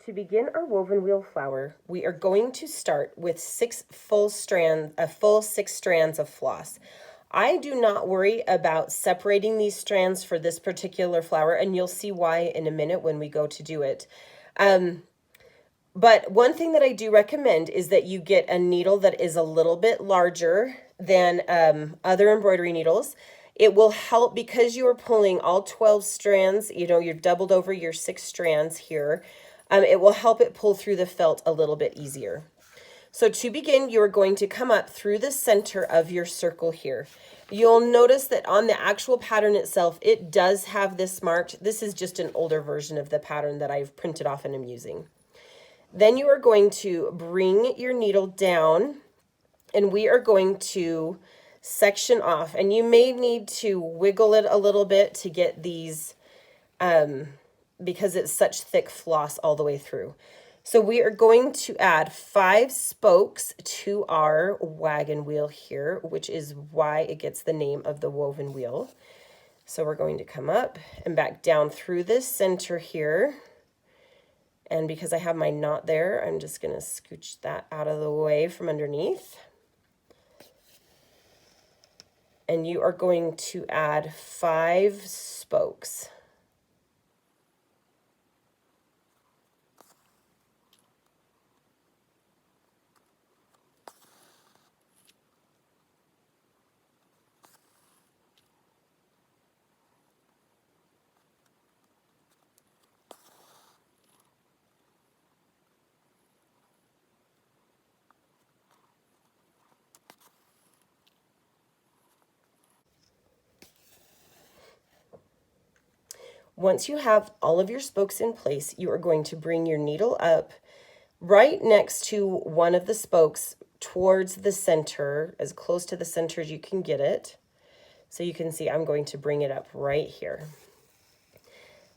to begin our woven wheel flower, we are going to start with full 6 strands of floss. I do not worry about separating these strands for this particular flower, and you'll see why in a minute when we go to do it. But one thing that I do recommend is that you get a needle that is a little bit larger than other embroidery needles. It will help because you are pulling all 12 strands, you've doubled over your 6 strands here. It will help it pull through the felt a little bit easier. So to begin, you are going to come up through the center of your circle here. You'll notice that on the actual pattern itself, it does have this marked. This is just an older version of the pattern that I've printed off and I'm using. Then you are going to bring your needle down and we are going to section off, and you may need to wiggle it a little bit to get these because it's such thick floss all the way through. So we are going to add 5 spokes to our wagon wheel here, which is why it gets the name of the woven wheel. So we're going to come up and back down through this center here. And because I have my knot there, I'm just going to scooch that out of the way from underneath. And you are going to add 5 spokes. Once you have all of your spokes in place, you are going to bring your needle up right next to one of the spokes towards the center, as close to the center as you can get it. So you can see I'm going to bring it up right here.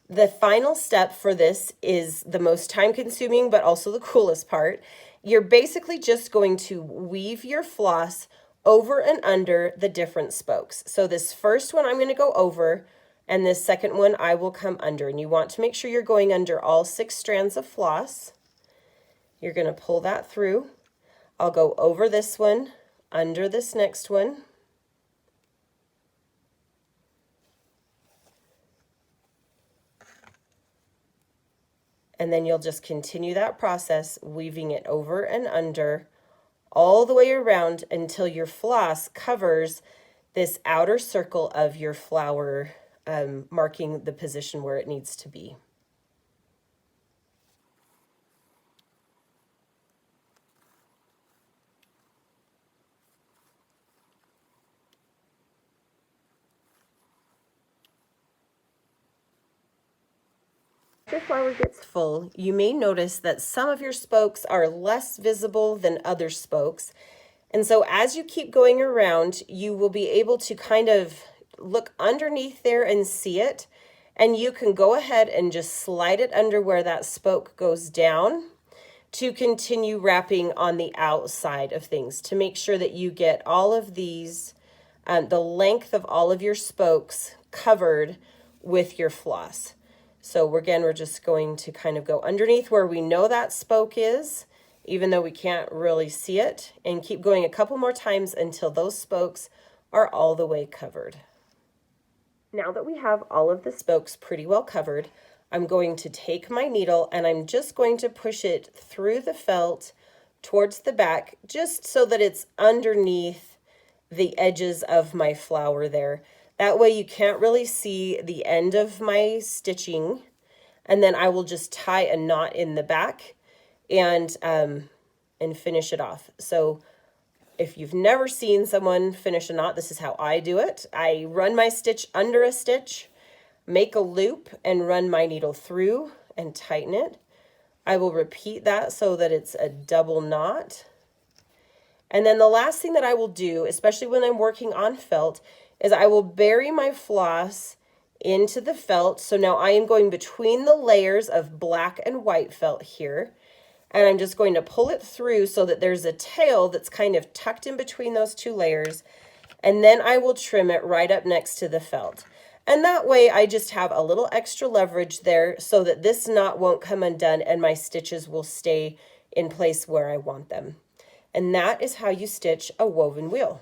The final step for this is the most time-consuming, but also the coolest part. You're basically just going to weave your floss over and under the different spokes. So this first one I'm going to go over, and this second one I will come under. And you want to make sure you're going under all 6 strands of floss. You're going to pull that through. I'll go over this one, under this next one. And then you'll just continue that process, weaving it over and under all the way around until your floss covers this outer circle of your flower, marking the position where it needs to be. Your flower gets full, you may notice that some of your spokes are less visible than other spokes. And so as you keep going around, you will be able to kind of look underneath there and see it. And you can go ahead and just slide it under where that spoke goes down to continue wrapping on the outside of things to make sure that you get all of these, the length of all of your spokes covered with your floss. So we're just going to kind of go underneath where we know that spoke is, even though we can't really see it, and keep going a couple more times until those spokes are all the way covered. Now that we have all of the spokes pretty well covered, I'm going to take my needle and I'm just going to push it through the felt towards the back, just so that it's underneath the edges of my flower there. That way you can't really see the end of my stitching, and then I will just tie a knot in the back and finish it off. So if you've never seen someone finish a knot, this is how I do it. I run my stitch under a stitch, make a loop, and run my needle through and tighten it. I will repeat that so that it's a double knot. And then the last thing that I will do, especially when I'm working on felt, is I will bury my floss into the felt. So now I am going between the layers of black and white felt here. And I'm just going to pull it through so that there's a tail that's kind of tucked in between those 2 layers. And then I will trim it right up next to the felt. And that way I just have a little extra leverage there so that this knot won't come undone and my stitches will stay in place where I want them. And that is how you stitch a woven wheel.